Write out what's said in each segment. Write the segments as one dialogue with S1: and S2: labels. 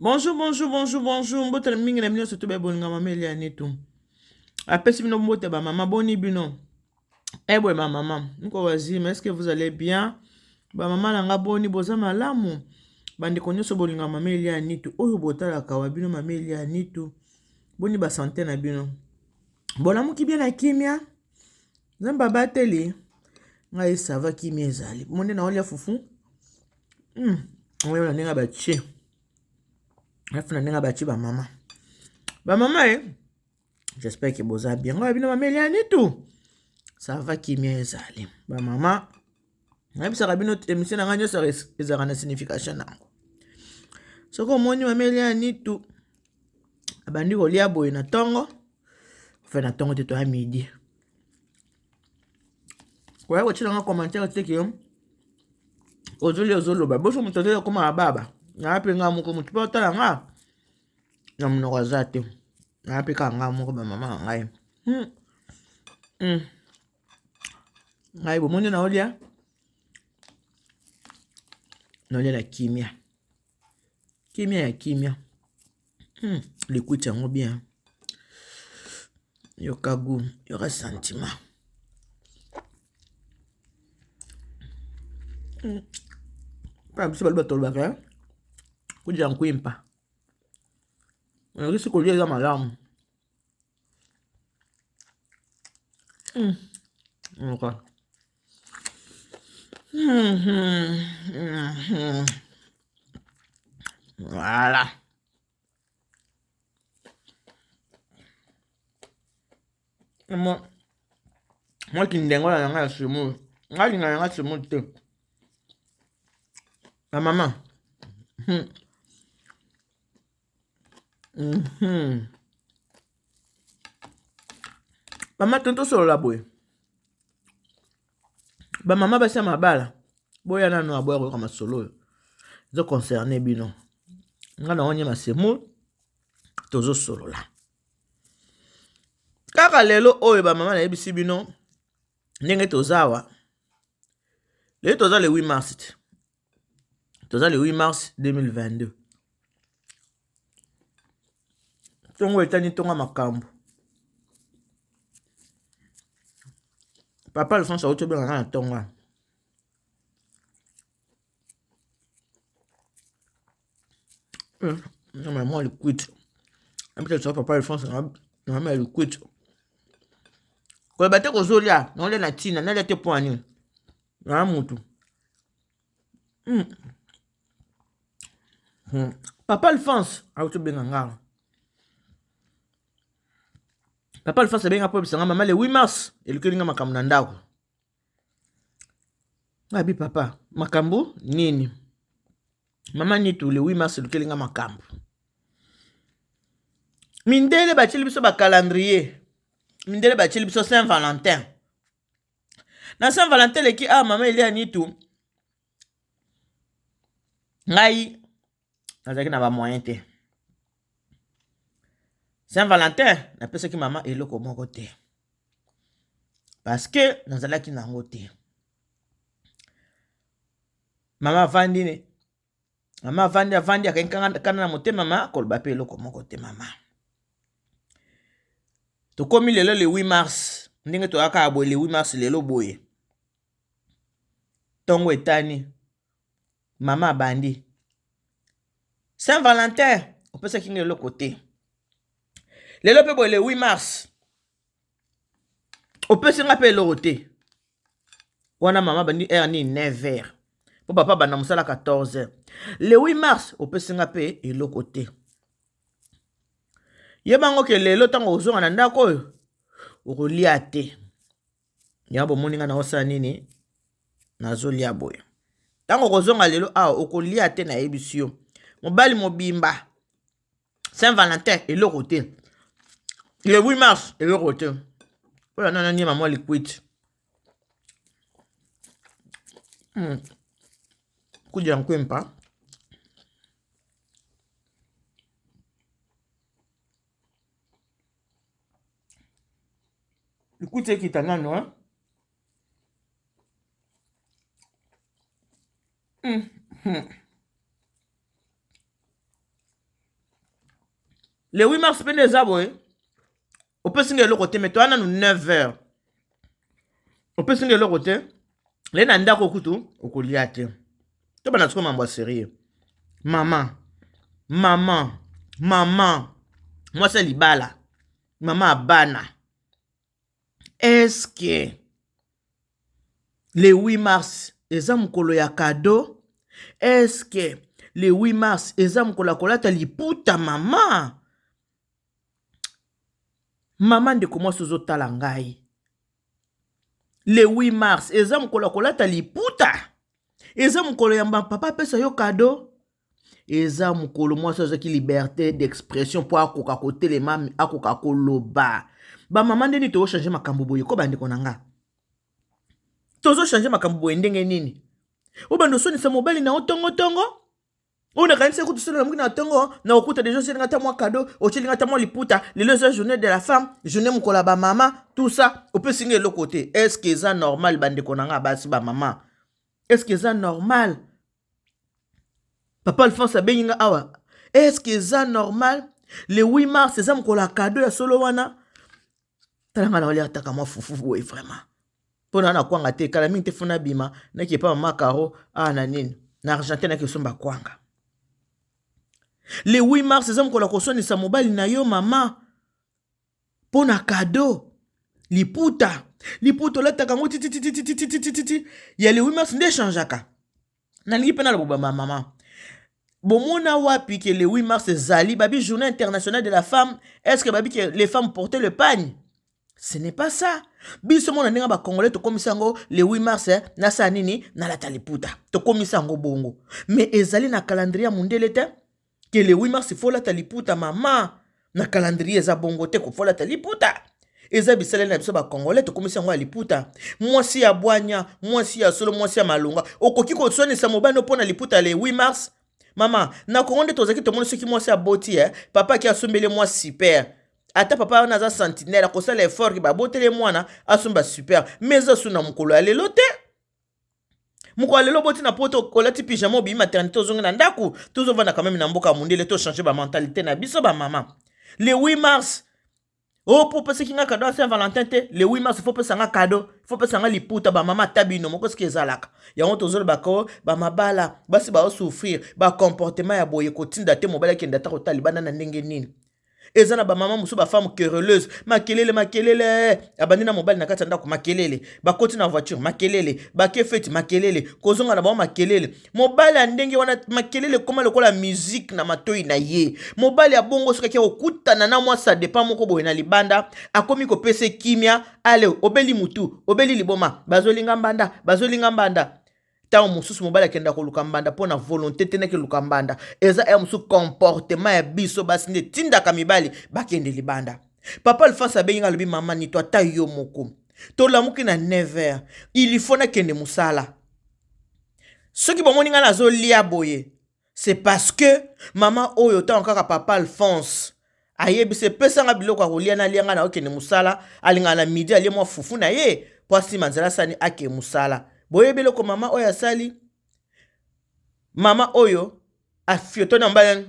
S1: Bonjour, bonjour, bonjour, bonjour. Mbote mingi na bino surtout bolinga mameli ya netu. Apesi bino mbote ba mama boni bino. Ebwe ba mama. Nko wazima, est-ce que vous allez bien? Ba mama nanga boni boza malamu. Bandeko nyonso bolinga mameli ya nitu. Oyo botalaka wa bino mameli ya nitu. Boni ba santé na bino. Bolamuki bien na kimia. Nzamba bateli. Ngai ça va kimia ezali. Monde na olia fufu. Oyo na nenga bachi. Afuna nenga bachi ba mama. Ba mama j'espère que vous allez bien. Bino mameli ya nitu. Ça va kimia ezali. Ba mama. Nabisa bino émission na nganyo ça ezaka na signification nango. Soko moni mameli ya nitu. Abandi kolia boye na tongo. Fe na tongo te to ya midi. Kwa hiyo chila nga commentaire teke yo. Ozoloba. Boso mutotele koma baba. Na ape nga moko mutu pa otala nga. Na mnoko zate. Na ape ka nga moko ba mama ngai. Ngai bo moni na olia. Na olia la kimia. Kimia ya kimia. L'écoute yango bien. Yo kagu, yo ka sentiment. Pa biso balba tolbaka. Kuja nkwimpa. Ngisi kolia za malamu. Okay. Voilà. Moi qui n'dengola na nga simu. Ngali na nga simu te. La maman. Mama tonto solo la boy. Ba mama basi mabala. Boya nano aboya ko kama solo. Zo concerné bino. Nga na onye masemu. Tozo solo la. Kaka lelo oyo ba mama na yebisi bino. Ndenge tozawa. Le toza le 8 mars. Toza le 8 mars 2022. Tongo etani tonga makambo. Papa Alphonse auto bien na tonga. Non, moi le quit. Peut-être ça papa Alphonse na ma le quit. Ko bate ko zolia, non le na tina, na le te poani. Na mutu. Papa Alphonse auto bien nga. Papa Alphonse benga po bisanga mama le 8 mars, elukelinga makambo na ndako. Ngabi papa, makambo nini? Mama nitu le 8 mars elukelinga makambo. Mindele bachili biso ba calendrier. Mindele bachili biso Saint-Valentin. Na Saint-Valentin leki mama elia nitu. Ngai nazaki na ba moyen te. Saint-Valentin na pesa ki mama eloko moko te. Parce que nazalaki nango te. Mama vandi ne. Mama vandi akankanga kana na motema mama koloba pe eloko moko te mama. To komi lelo le 8 mars. Ndenge to aka aboye le 8 mars lelo boye. Tongo etani. Mama bandi. Saint-Valentin opesa kinga eloko te. Lelo pe boye le 8 mars. Opesa nga pe eloko te. Wana mama bandi ni 9h. Po papa banda musala 14h. Le 8 mars opesa nga pe eloko te. Yebango ke lelo tango ozonga na ndako oyo okolia te. Yabo moninga na osala nini nazolia boye. Tango kozonga lelo okolia te na yebisio. Mobali mobimba Saint-Valentin eloko te. Le 8 mars eloko te. Ola nana ni mama liquid. Kuja nkwempa. Écoutez qui t'en a non. Le 8 mars, pene zaboe. On peut signer le côté, mais toi, on a 9 heures. On peut signer le côté. Les nanda kokutu, au koliate. Tu vas n'être pas sérieux. Maman. Moi, c'est Libala. Maman Abana. Est-ce que le 8 mars, eza mukolo ya cadeau? Est-ce que le 8 mars, eza mukolo kolata liputa maman? Maman de comment sozo talangai. Le 8 mars, eza mukolo kolata liputa. Eza mukolo ya papa pesa yo cadeau. Eza mukolo moi sozo ki liberté d'expression pour akoka kote les mami akoka koloba. Ba maman ndeni to changer makambo boye ko bande konanga. Tozo changer makambo boye ndenge nini? O bando soni sa mobile na otongo. On a kanisa kutu sona na tongo na okuta déjà c'est ngata moi cadeau, o chili ngata moi liputa, le journée de la femme, journée mukola ba maman, tout ça, on peut signer l'autre côté. Est-ce que ça normal bande konanga basi ba maman? Est-ce que ça normal? Papa Alphonse abenga awa. Est-ce que ça normal? Le 8 mars, c'est ça mukola cadeau ya solo wana. Talanga na wali ataka moi fufu oui vraiment. Pona na kwanga te kala mingi te funa bima na ki pa mama karo na nini. Na Argentine na ki somba kwanga. Le 8 mars, c'est ça mukola kosoni sa mobile na yo mama. Pona cadeau. Liputa la takango titi. Ya le 8 mars nde changeaka. Na lingi pena la boba maman. Bomona wapi que le 8 mars zali babi journée internationale de la femme. Est-ce que babi que les femmes portaient le pagne? Ce n'est pas ça. Biso mona nenga ba congolais to komisango le 8 mars na sa nini na la taliputa. To komisango bongo. Mais ezali na calendrier mondele te que le 8 mars il faut la taliputa maman. Na calendrier za bongo te ko faut la taliputa. Eza bisale na biso ba congolais to komisango aliputa. Mwasi ya bwanya, mwasi ya solo, mwasi ya malunga. Okoki ko soni sa mobano pona liputa le 8 mars. Maman, na kongo nde tozaki to mona soki mwasi ya boti papa ki asombele moi super. Ata papa na za sentinelle ko sala effort ki ba botele mwana asomba super. Mais asu na mukolo alelo te. Mukolo alelo boti na poto kolati pyjama bi maternité ozonga na ndaku. Tozova na quand même na mboka mundele to changer ba mentalité na biso ba maman. Le 8 mars oh, pour passer qui n'a cadeau à Saint-Valentin, le 8 mars, il faut passer un cadeau, il faut passer un liputa, bah maman tabino, mon qu'est-ce qui est zalak. Ya on tozol bako, bah ma bala, bah si bah souffrir, bah comportement ya boye kotine date mobile qui ndata kota libana na ndenge nini. Ezana ba maman musu ba femme querelleuse, makelele, abandina mobile na kata ndako makelele, ba koti na voiture makelele, ba ke fete makelele, kozonga na ba makelele. Mobile ya ndenge wana makelele koma lokola musique na matoi na ye. Mobile ya bongo soka ki okuta na mwa sa dépend moko boye na libanda, akomi ko pese kimia, ale obeli mutu, obeli liboma, bazolinga mbanda. Tant mususu mobile kenda ko lukambanda pona volonté teneke lukambanda eza musu comportement ya biso basinde tinda kamibali bakende libanda. Papa Alphonse abenga lobi maman ni toi ta yo moko to lamuki na 9h il faut na kende musala soki bomoni nga nazo lia boye c'est parce que maman oyo ta encore papa Alphonse ayebi se pesa nga biloko akolia na lianga na okende musala alinga na midi alie mwa fufu na ye poasi manzala sani ake musala. Boye biloko mama oyo asali mama oyo afioto na mbala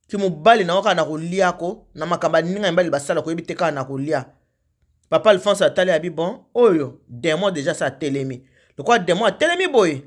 S1: ki mobali na oka na koliako na makamba ninga mbali basala ko yebiteka na kolia. Papa Alphonse atali abi bon oyo demo déjà ça telemi. Le quoi demo telemi boy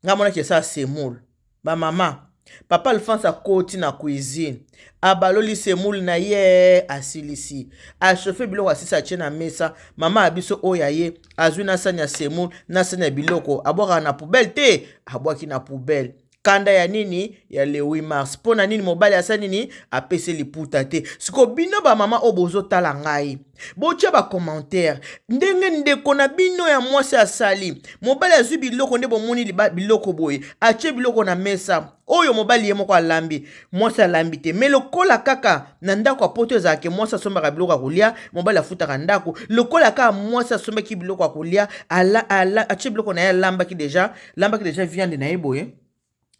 S1: nga mona ki ça semoule ba mama. Papa Alphonse a koti na cuisine. Abaloli semoule na ye asilisi. A chauffe biloko asisa na mesa. Mama abiso oya ye. Azwi na sanya semoule. Na sanya biloko. Aboka na poubelle te. Aboki na poubelle. Kanda ya nini? Ya le 8 mars. Pona nini mobali asa nini? Apese liputa te. Siko bino ba mama obozo tala ngai. Bocha ba commentaire. Ndenge ndeko na bino ya mwasi asali. Mobali azwi biloko nde bomoni biloko boye. Ache biloko na mesa. Oyo mobali ye moko alambi. Mwasi alambi te. Me lokola kaka na ndako apoto ezalake mwasi asombaka biloko akolia. Mobali afutaka ndako. Lokola kaka mwasi asombaki biloko akolia. Ache biloko na ye lambaki deja. Lambaki deja viande na ye boye.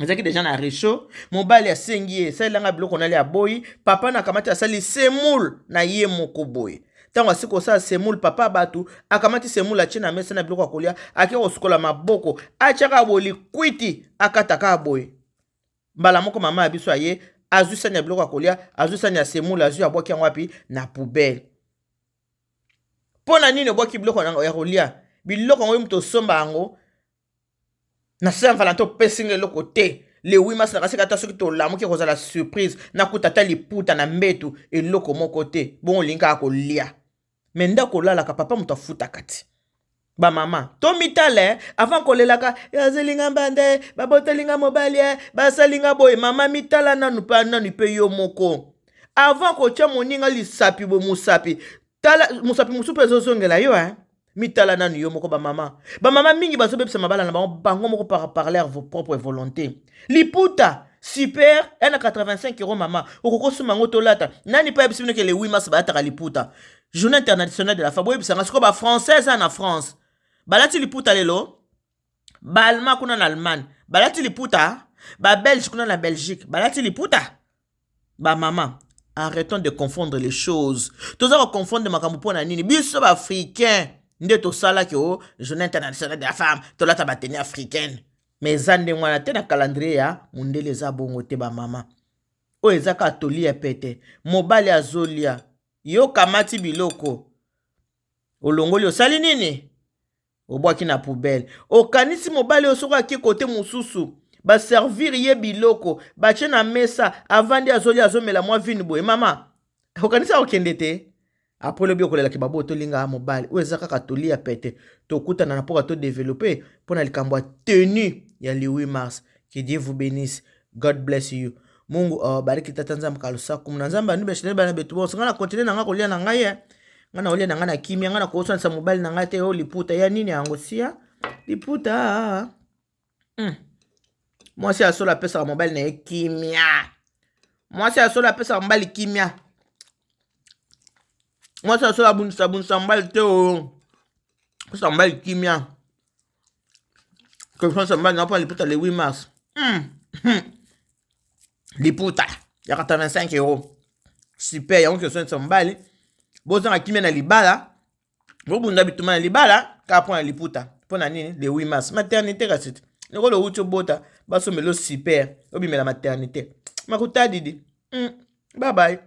S1: Ezaki deja na réchaud, mobali asengi ye, sa langa biloko na li aboyi, papa na kamati asali semoule na ye moko boye. Tango asiko sa semoule papa batu, akamati semoule atie na mesa na biloko akolia, ake kosukola maboko, atiaka boli kwiti akataka boye. Mbala moko mama abiso aye, azwi sani ya biloko ya kolia, azwi sani ya semoule, azwi abwaki yango wapi na poubelle. Pona nini obwaki biloko ya kolia? Biloko yango muto somba yango na Saint Valentin opesi eloko te. Le 8 mars na kasi kata soki to lamuki kozala surprise na kutata liputa na mbetu eloko moko te. Bongo linga kolia. Mais ndako lalaka papa muto afuta kati. Ba mama, to mitale avant kolelaka yazelinga mbande, babotelinga mobali, basalinga boye mama mitala nanu pa nanu pe yo moko. Avant ko tia moninga lisapi bo musapi. Tala musapi musupe zozongela yo mitala nanu yo moko ba mama. Ba mama mingi bazo bebisa mabala na bango moko par parler à vos propres volontés. Liputa super, elle a 85 € maman. Okoko sumango tolata. Nani pa ebisibino ke le 8 mars ba ta liputa. Journée internationale de la femme. Boye bisanga siko ba française en France. Balati liputa lelo. Ba allemand kuna na Allemagne. Balati liputa. Ba belge kuna na Belgique. Balati liputa. Ba maman. Arrêtons de confondre les choses. Tous à confondre makambo pona nini. Biso ba africain. Nde to sala ki o journée internationale de la femme. To la tabateni africaine. Mais zande mwana te na calendrier ya mundele za bongo te ba mama. O ezaka tolia pete. Mobali azolia. Yo kamati biloko. Olongoli osali nini? Obwaki na poubelle. Okanisi mobali osoko aki kote mususu. Ba servir ye biloko. Ba na mesa avandi azoli azomela mwa vini boye mama. Okanisa okende te. Après le bio kolela ki babo tolinga mobali. O ezaka katolia pete. To kuta na napoka to développer pona likambo tenue ya le 8 mars. Que Dieu vous bénisse. God bless you. Mungu bariki tata nzambe kalusa kumna nzambe anu beshene bana betu bo ngana continue na nga kolia na ngai ngana olia na nga na kimia ngana ko sonsa mobile na nga te o liputa ya nini yango sia liputa moi c'est asola pesa mobile na kimia moi c'est asola pesa mobile kimia moi c'est asola bunsa mobile te o pesa mobile kimia que sonsa mobile na pa liputa le 8 mars liputa ya 85 €. Super, yango ke sonsa mbali. Bozanga kimia na libala. Bobunda bituma na libala ka point liputa. Pona nini le 8 mars maternité kasite. Neko lo ucho bota baso melo super. Obimela maternité. Makuta didi. Bye bye.